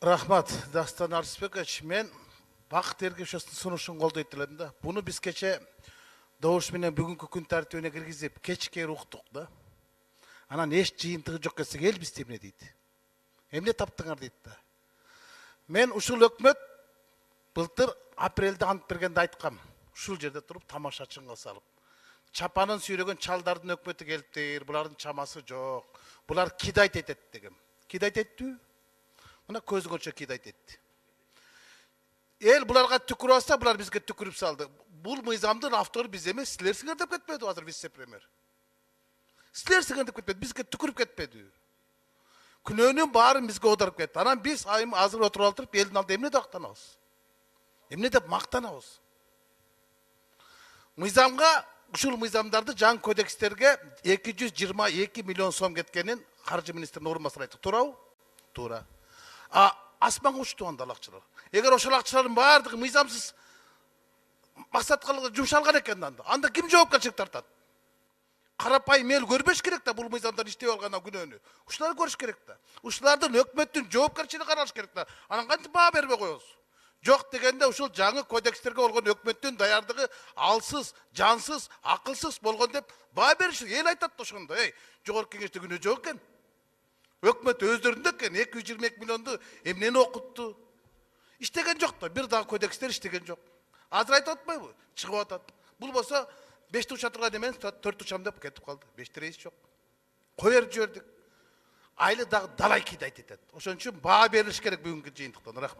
Рахмат, Дастан Арысбекович. Мен Бақыт Ергешевтің сунушун колдойт элем да. Буну биз кече добуш менен бүгүнкү күн тартибине киргизип, кечке уктук да. Анан эч жыйынтыгы жок келсе, эл бизди эмне дейт? Эмне таптыңар дейт да. Мен ушул өкмөт былтыр апрелде ант бергенде айткам. Ушул жерде туруп тамашачынга салып. Чапанын сүйрөгөн чалдардын өкмөтү келиптир, булардын чамасы жок. Булар кидайт этет дегем. Кидайт эттү? Мына көзгөнчө кидайт этти. Эл буларга түкүрүп алса, булар бизге түкүрүп салды. Бул мыйзамдын автору биз эмес, силерсиңер деп кетпеди азыр вице-премьер. Силерсиңер деп кетпеди, бизге түкүрүп кетпеди. Күнөөнүн баарын бизге оодарып кетти. Анан биз айым азыр отуруп алып элдин алдында эмне деп мактанабыз? Эмне деп мактанабыз? Мыйзамга, ушул мыйзамдарды жаңы кодекстерге 222 миллион сом кеткенин каржы министринин орун басары айтты. Туурабы? Туура. Асманга учту анда акчалар. Эгер ошол акчалардын баардыгы мыйзамсыз максатка жумшалган экен анда ким жоопкерчилик тартат? Карапайым эл көрбөш керек да бул мыйзамдар иштеп алгандан күнөөнү. Ушулар көрүш керек да. Ушулардын өкмөттүн жоопкерчилиги каралыш керек да. Анан кантип баа бербей коебуз? Жок дегенде ушул жаңы кодекстерге болгон өкмөттүн даярдыгы алсыз, жансыз, акылсыз болгон деп баа бериш. Эл айтат ошондо, жогорку кеңеште күнөө жок экен. Өкмөт өздөрүндө экен 222 миллионду эмнени окутту? Иштеген жок да, бир дагы кодекстер иштеген жок. Азыр айтып атпайбы? Чыгып атат. Бул болсо 5 уча турган эмени 4 учам деп кетип калды. 5 рейс жок. Коер жибердик. Айлы дагы далай кидайт этет. Ошон үчүн баа берилиш керек бүгүнкү жыйынтыктан. Рахмат.